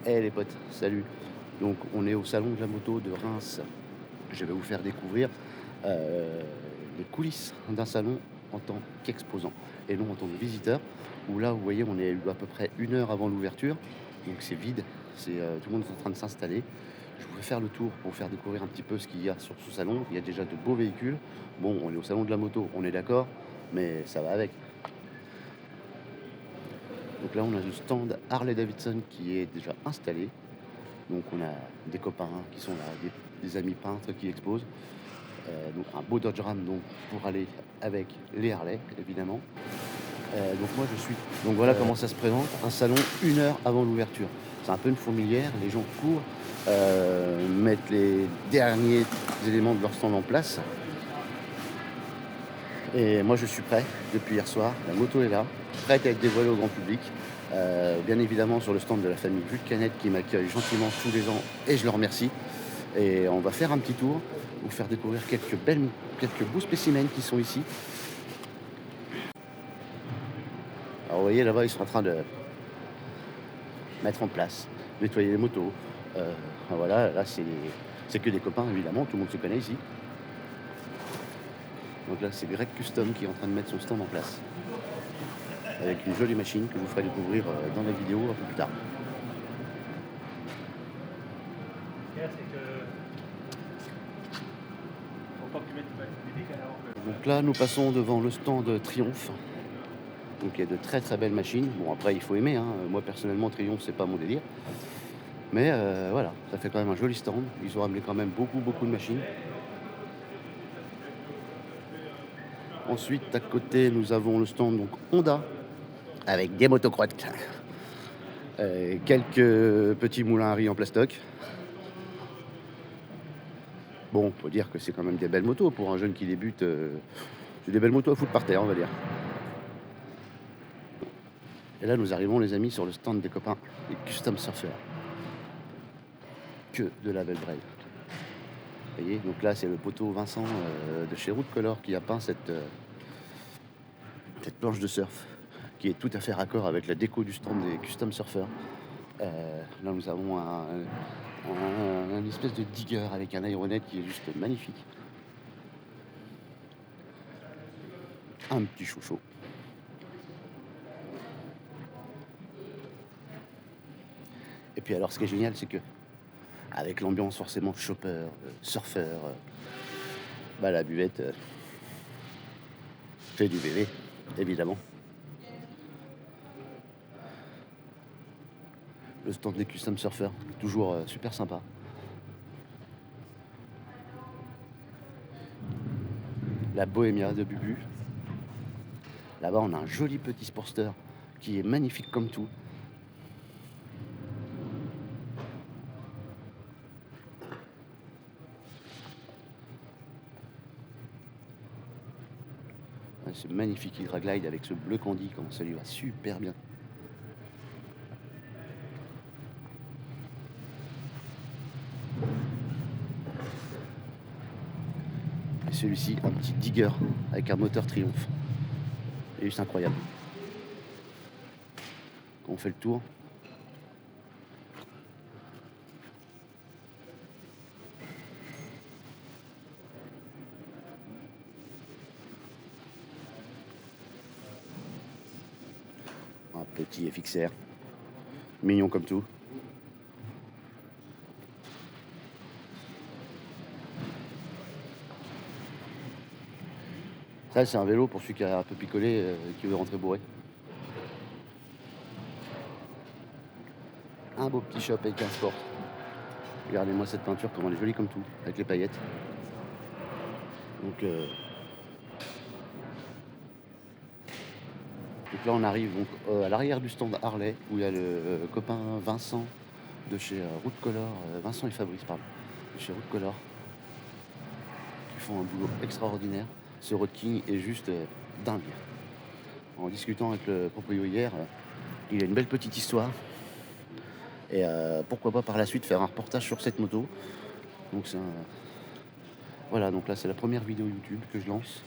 Hey les potes, salut. Donc on est au salon de la moto de Reims. Je vais vous faire découvrir euh, les coulisses d'un salon en tant qu'exposant et non en tant que visiteur. Où là, vous voyez, on est à peu près 1 heure avant l'ouverture, donc c'est vide. Tout le monde est en train de s'installer. Je voudrais faire le tour pour vous faire découvrir un petit peu ce qu'il y a sur ce salon. Il y a déjà de beaux véhicules. Bon, on est au salon de la moto, on est d'accord, mais ça va avec. Donc là, on a le stand Harley Davidson qui est déjà installé. Donc on a des copains qui sont là, des amis peintres qui exposent. Donc un beau Dodge Ram donc, pour aller avec les Harley, évidemment. Donc moi je suis. Donc voilà comment ça se présente. Un salon 1 heure avant l'ouverture. C'est un peu une fourmilière, les gens courent, mettent les derniers éléments de leur stand en place. Et moi je suis prêt depuis hier soir. La moto est là, prête à être dévoilée au grand public. Bien évidemment sur le stand de la famille Vulcanet qui m'accueille gentiment tous les ans et je le remercie. Et on va faire un petit tour, vous faire découvrir quelques beaux spécimens qui sont ici. Alors vous voyez là-bas, ils sont en train de mettre en place, nettoyer les motos. Voilà, là c'est que des copains évidemment, tout le monde se connaît ici. Donc là c'est Greg Custom qui est en train de mettre son stand en place. Avec une jolie machine que je vous ferai découvrir dans la vidéo un peu plus tard. Donc là nous passons devant le stand Triumph. Donc il y a de très très belles machines. Bon après il faut aimer, hein. Moi personnellement Triumph c'est pas mon délire. Mais voilà, ça fait quand même un joli stand. Ils ont ramené quand même beaucoup de machines. Ensuite à côté nous avons le stand donc Honda avec des motocrottes. Quelques petits moulins à riz en plastoc. Bon, faut dire que c'est quand même des belles motos pour un jeune qui débute. C'est des belles motos à foutre par terre, on va dire. Et là, nous arrivons, les amis, sur le stand des copains, des Custom Surfer. Que de la belle braille. Vous voyez, donc là, c'est le poteau Vincent de chez Route Color qui a peint cette planche de surf qui est tout à fait raccord avec la déco du stand des Custom Surfer. Là, nous avons un espèce de digger avec un aéronette qui est juste magnifique. Un petit chouchou. Et puis alors, ce qui est génial, c'est que avec l'ambiance forcément chopper, surfeur, bah la buvette fait du bébé, évidemment. Le stand des Custom Surfer, toujours super sympa. La Bohemia de Bubu. Là-bas, on a un joli petit Sportster qui est magnifique comme tout. Ouais, ce magnifique Hydra Glide avec ce bleu candy, comment ça lui va super bien. Et celui-ci, un petit digger avec un moteur Triumph. Et juste incroyable. Quand on fait le tour, un petit FXR, mignon comme tout. Ça, c'est un vélo pour celui qui a un peu picolé, qui veut rentrer bourré. Un beau petit shop avec un sport. Regardez-moi cette peinture, comment elle est jolie comme tout, avec les paillettes. Donc là, on arrive donc, à l'arrière du stand Harley, où il y a le copain Vincent de chez Route Color, Vincent et Fabrice, pardon, de chez Route Color, qui font un boulot extraordinaire. Ce Road King est juste dingue. En discutant avec le proprio hier, il a une belle petite histoire. Et pourquoi pas par la suite faire un reportage sur cette moto. Donc voilà, donc là c'est la première vidéo YouTube que je lance.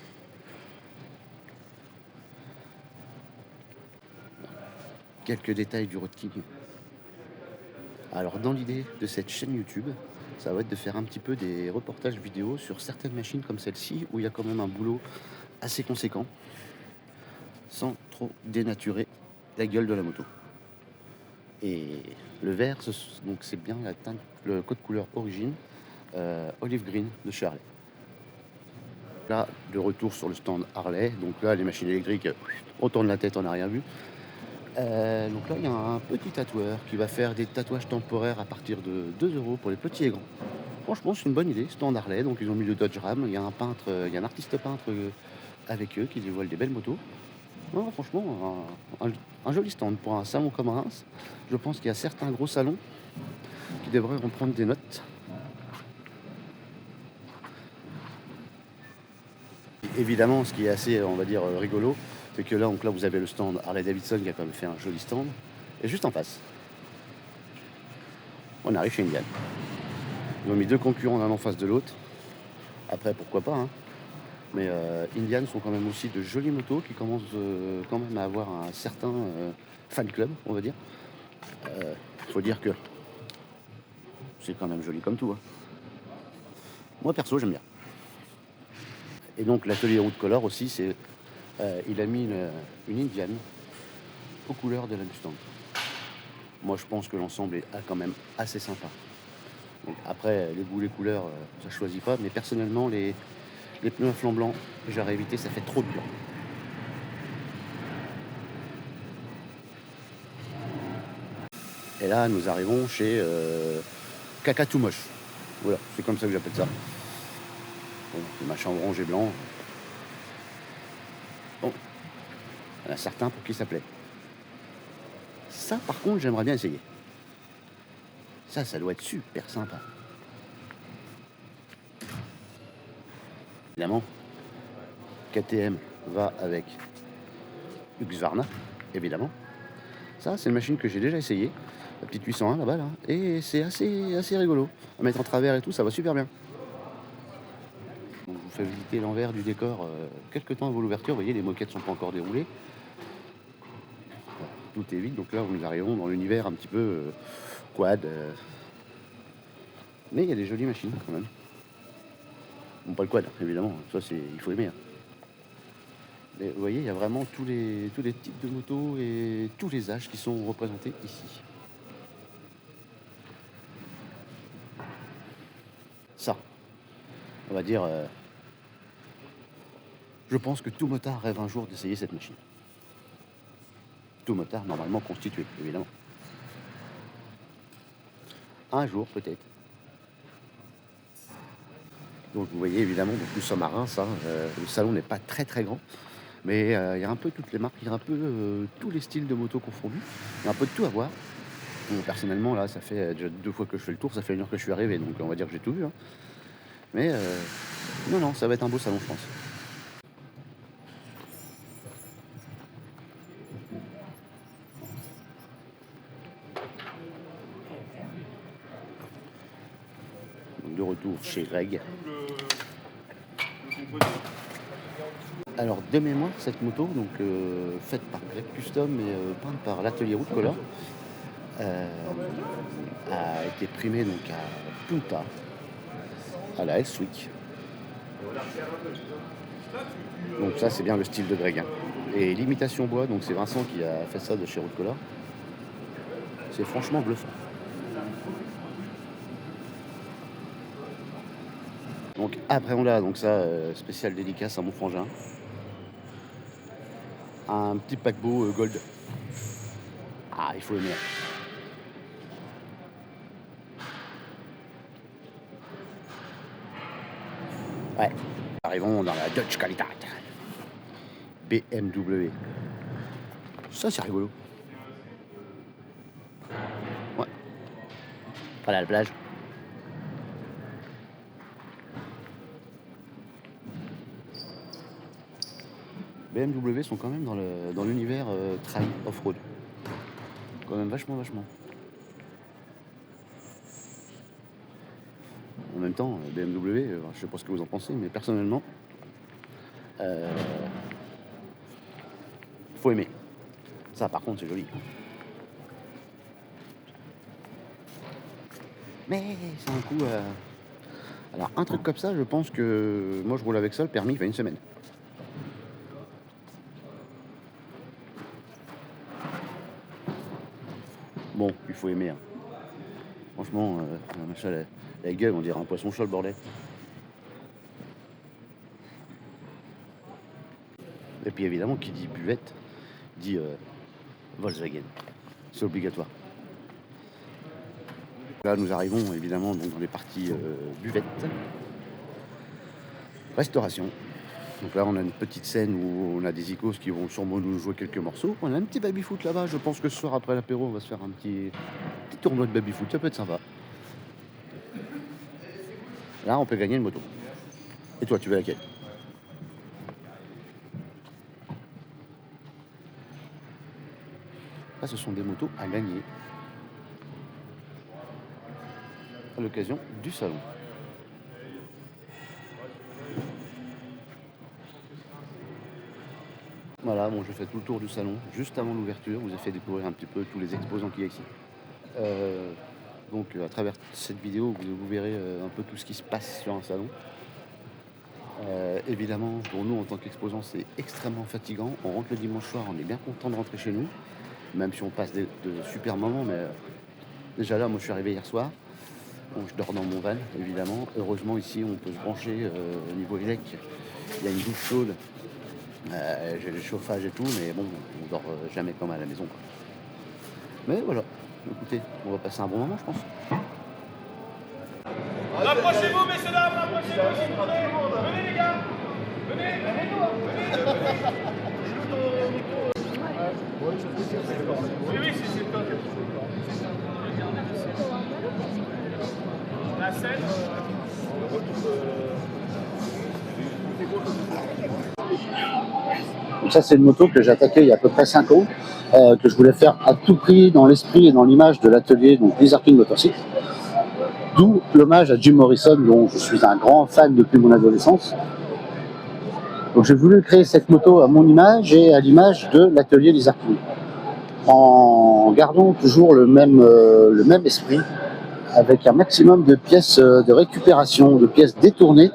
Quelques détails du Road King. Alors dans l'idée de cette chaîne YouTube, ça va être de faire un petit peu des reportages vidéo sur certaines machines comme celle-ci, où il y a quand même un boulot assez conséquent, sans trop dénaturer la gueule de la moto. Et le vert, donc c'est bien la teinte, le code couleur origine, olive green de chez Harley. Là, de retour sur le stand Harley, donc là les machines électriques, on tourne la tête, on n'a rien vu. Donc là, il y a un petit tatoueur qui va faire des tatouages temporaires à partir de 2 € pour les petits et grands. Franchement, c'est une bonne idée, stand Harley, donc ils ont mis le Dodge Ram, il y a un peintre, il y a un artiste peintre avec eux qui dévoile des belles motos. Non, franchement, un joli stand pour un salon comme Reims. Je pense qu'il y a certains gros salons qui devraient en prendre des notes. Évidemment, ce qui est assez, on va dire, rigolo, c'est que là, donc là, vous avez le stand Harley Davidson qui a quand même fait un joli stand. Et juste en face, on arrive chez Indian. Ils ont mis deux concurrents l'un en face de l'autre. Après, pourquoi pas, hein. Mais Indian sont quand même aussi de jolies motos qui commencent quand même à avoir un certain fan club, on va dire. Faut dire que c'est quand même joli comme tout, hein. Moi, perso, j'aime bien. Et donc, l'atelier Route Color aussi, il a mis une Indian aux couleurs de la Mustang. Moi, je pense que l'ensemble est quand même assez sympa. Donc, après, les goûts, les couleurs, ça choisit pas. Mais personnellement, les pneus à flanc blanc, j'aurais évité, ça fait trop de blanc. Et là, nous arrivons chez Caca tout moche. Voilà, c'est comme ça que j'appelle ça. Bon, le machin orange et blanc. Bon, il y en a certains pour qui ça plaît. Ça, par contre, j'aimerais bien essayer. Ça doit être super sympa. Évidemment, KTM va avec Husqvarna, évidemment. Ça, c'est une machine que j'ai déjà essayée. La petite 801 là-bas, là. Et c'est assez rigolo. À mettre en travers et tout, ça va super bien. Donc, je vous fais visiter l'envers du décor quelques temps avant l'ouverture. Vous voyez, les moquettes ne sont pas encore déroulées. Voilà, tout est vide. Donc là, nous arrivons dans l'univers un petit peu quad. Mais il y a des jolies machines quand même. Bon, pas le quad, évidemment. Ça, il faut aimer, hein. Mais vous voyez, il y a vraiment tous les types de motos et tous les âges qui sont représentés ici. Ça, on va dire, je pense que tout motard rêve un jour d'essayer cette machine. Tout motard normalement constitué, évidemment. Un jour peut-être. Donc vous voyez évidemment, donc nous sommes à Reims, hein, le salon n'est pas très très grand, mais il y a un peu toutes les marques, il y a un peu tous les styles de motos confondus, il y a un peu de tout à voir. Bon, personnellement là, ça fait déjà 2 fois que je fais le tour, ça fait 1 heure que je suis arrivé, donc on va dire que j'ai tout vu, hein. Mais non, ça va être un beau salon, je pense. Donc, de retour chez Greg. Alors de mémoire, cette moto, donc faite par Greg Custom et peinte par l'atelier Route Color, a été primée donc à Punta, à la Hellswick. Donc ça, c'est bien le style de Greg, hein. Et l'imitation bois, donc c'est Vincent qui a fait ça de chez Route Color. C'est franchement bluffant. Donc après on a donc ça, spécial dédicace à mon frangin. Un petit paquebot gold. Ah, il faut aimer. Ouais. Arrivons dans la Dutch Qualität. BMW. Ça, c'est rigolo. Ouais. Voilà la plage. BMW sont quand même dans l'univers trail off-road. Quand même vachement. En même temps, BMW, je sais pas ce que vous en pensez, mais personnellement, faut aimer. Ça, par contre, c'est joli. Mais c'est un coup... Alors un truc comme ça, je pense que moi je roule avec ça, le permis il fait une semaine. Bon, il faut aimer. Hein. Franchement, machin, la gueule, on dirait un poisson chaud le bordel. Et puis évidemment, qui dit buvette, dit Volkswagen. C'est obligatoire. Là, nous arrivons évidemment donc, dans les parties buvette. Restauration. Donc là, on a une petite scène où on a des icos qui vont sûrement nous jouer quelques morceaux. On a un petit baby-foot là-bas. Je pense que ce soir, après l'apéro, on va se faire un petit tournoi de baby-foot. Ça peut être sympa. Là, on peut gagner une moto. Et toi, tu veux laquelle? Là, ce sont des motos à gagner à l'occasion du salon. Voilà, bon, je fais tout le tour du salon juste avant l'ouverture. Je vous ai fait découvrir un petit peu tous les exposants qu'il y a ici. Donc, à travers cette vidéo, vous verrez un peu tout ce qui se passe sur un salon. Évidemment, pour nous, en tant qu'exposants, c'est extrêmement fatigant. On rentre le dimanche soir, on est bien content de rentrer chez nous, même si on passe de super moments. Mais déjà là, moi, je suis arrivé hier soir. Bon, je dors dans mon van, évidemment. Heureusement, ici, on peut se brancher au niveau élec. Il y a une douche chaude. J'ai le chauffage et tout, mais bon, on dort jamais comme à la maison, quoi. Mais voilà, écoutez, on va passer un bon moment, je pense. Rapprochez-vous, messieurs, dames, rapprochez-vous, s'il vous plaît. Venez, les gars. Venez, Oui, oui, c'est le code. La scène. Donc ça, c'est une moto que j'ai attaquée il y a à peu près 5 ans, que je voulais faire à tout prix dans l'esprit et dans l'image de l'atelier, donc Blizzard King Motorcycle. D'où l'hommage à Jim Morrison, dont je suis un grand fan depuis mon adolescence. Donc j'ai voulu créer cette moto à mon image et à l'image de l'atelier Blizzard King, en gardant toujours le même esprit, avec un maximum de pièces de récupération, de pièces détournées,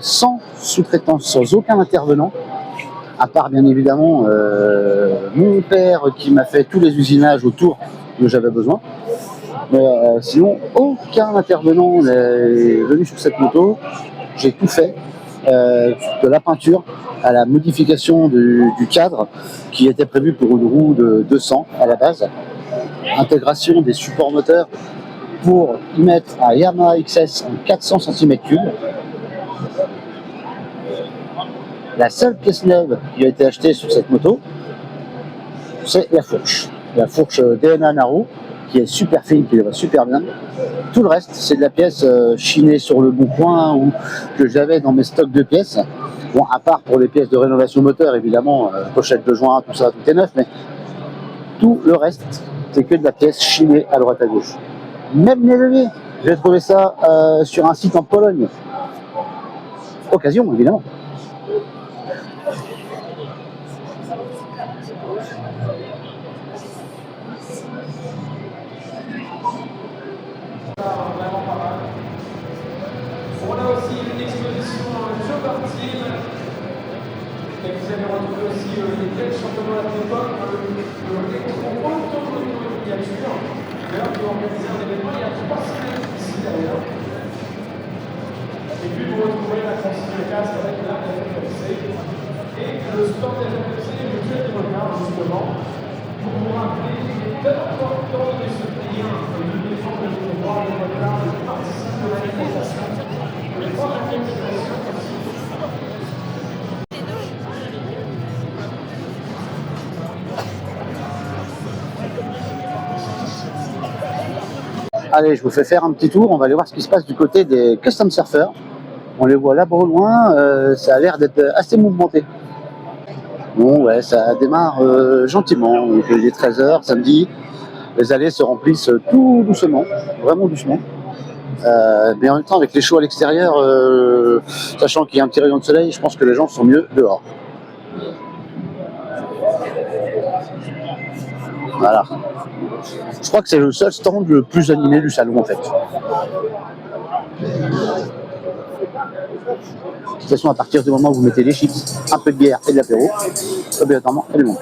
sans sous-traitance, sans aucun intervenant, à part bien évidemment mon père qui m'a fait tous les usinages autour que j'avais besoin. Mais sinon, aucun intervenant n'est venu sur cette moto. J'ai tout fait, de la peinture à la modification du cadre qui était prévu pour une roue de 200 à la base. Intégration des supports moteurs pour y mettre un Yamaha XS en 400 cm3. La seule pièce neuve qui a été achetée sur cette moto, c'est la fourche. La fourche DNA Naru, qui est super fine, qui va super bien. Tout le reste, c'est de la pièce chinée sur le bon coin ou que j'avais dans mes stocks de pièces. Bon, à part pour les pièces de rénovation moteur, évidemment, pochette de joint, tout ça, tout est neuf, mais tout le reste, c'est que de la pièce chinée à droite à gauche. Même les leviers, j'ai trouvé ça sur un site en Pologne. Occasion, évidemment. On a aussi une exposition Joker Team. Et vous allez retrouver aussi les belles championnats de l'époque, les contrôles autour de nos miniatures. D'ailleurs, pour organiser un événement, il y a 3 semaines ici d'ailleurs. Et puis vous retrouverez la consigne de casque avec la FFC et le sport des FFC et le jeu de regard justement pour vous rappeler qu'il est important de se tenir et de défendre le droit de regard de participer à la manifestation. Le droit de manifestation aussi. Allez, je vous fais faire un petit tour, on va aller voir ce qui se passe du côté des custom surfers. On les voit là-bas au loin, ça a l'air d'être assez mouvementé. Bon, ouais, ça démarre gentiment, donc il est 13h samedi, les allées se remplissent tout doucement, vraiment doucement. Mais en même temps, avec les shows à l'extérieur, sachant qu'il y a un petit rayon de soleil, je pense que les gens sont mieux dehors. Voilà. Je crois que c'est le seul stand le plus animé du salon en fait. De toute façon, à partir du moment où vous mettez des chips, un peu de bière et de l'apéro, obligatoirement, elle monte.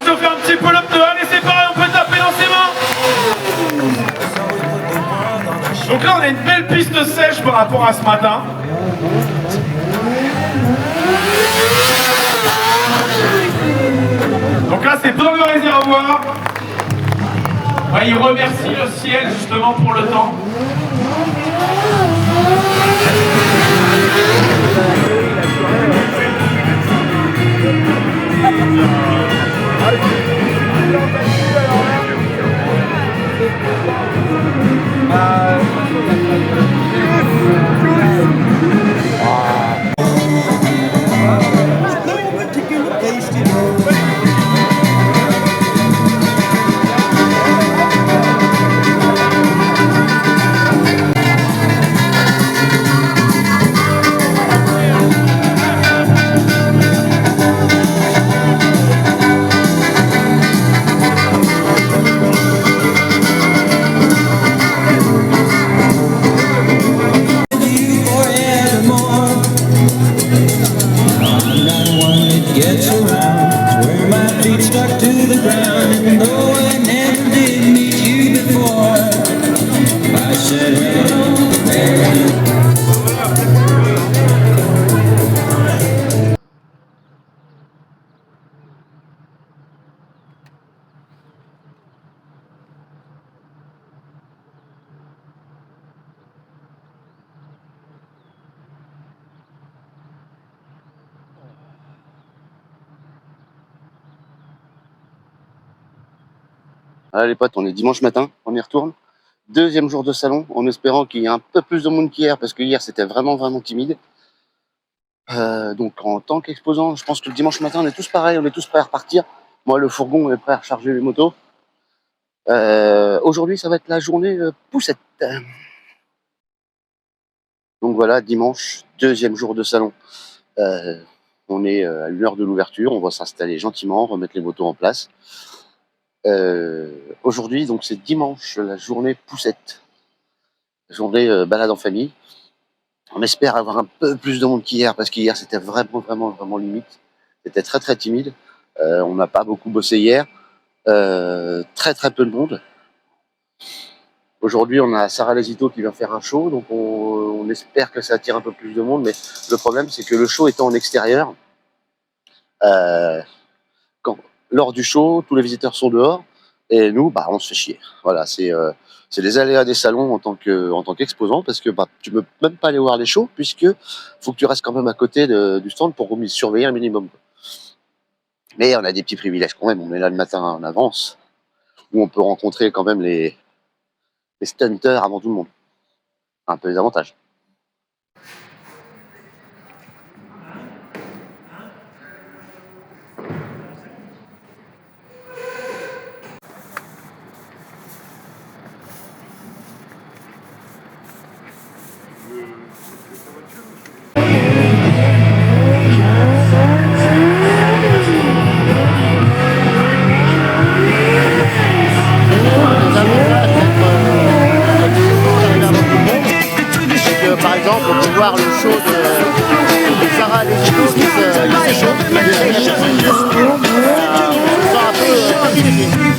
On fait un petit pull-up de allez c'est pareil, on peut taper dans ses mains. Donc là on a une belle piste sèche par rapport à ce matin. Donc là c'est dans le réservoir. Ouais, il remercie le ciel justement pour le temps. Gets around where my feet stuck to the ground, and though I never did meet you before, I said hello. Voilà les potes, on est dimanche matin, on y retourne. Deuxième jour de salon, en espérant qu'il y ait un peu plus de monde qu'hier, parce que hier c'était vraiment timide. Donc en tant qu'exposant, je pense que le dimanche matin on est tous pareils, on est tous prêts à repartir. Moi le fourgon est prêt à recharger les motos. Aujourd'hui ça va être la journée poussette. Donc voilà, dimanche, deuxième jour de salon. On est à une heure de l'ouverture, on va s'installer gentiment, remettre les motos en place. Aujourd'hui, donc c'est dimanche, la journée poussette, la journée balade en famille. On espère avoir un peu plus de monde qu'hier, parce qu'hier c'était vraiment limite. C'était très timide. On n'a pas beaucoup bossé hier. Très peu de monde. Aujourd'hui, on a Sarah Lesito qui vient faire un show, donc on espère que ça attire un peu plus de monde. Mais le problème, c'est que le show étant en extérieur, lors du show, tous les visiteurs sont dehors. Et nous, bah, on se fait chier. Voilà, c'est les aléas des salons en tant qu'exposant, parce que bah, tu peux même pas aller voir les shows, puisque faut que tu restes quand même à côté du stand pour surveiller un minimum. Mais on a des petits privilèges quand même. On est là le matin en avance, où on peut rencontrer quand même les stunters avant tout le monde. Un peu les avantages. Par exemple, on peut voir le show de Sarah Lesito qui s'échauffe. On se sent un peu privilégié.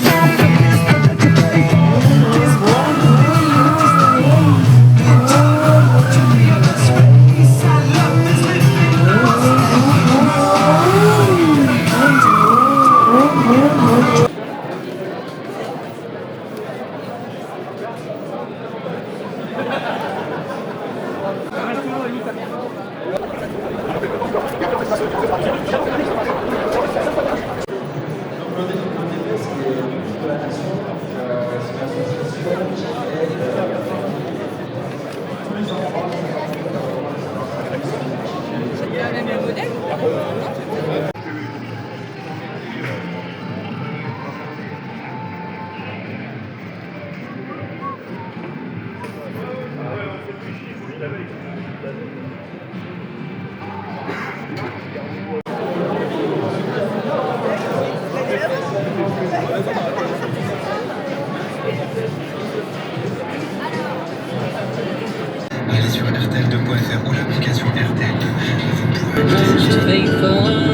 Allez sur RTL2.fr ou l'application RTL2. Vous pourrez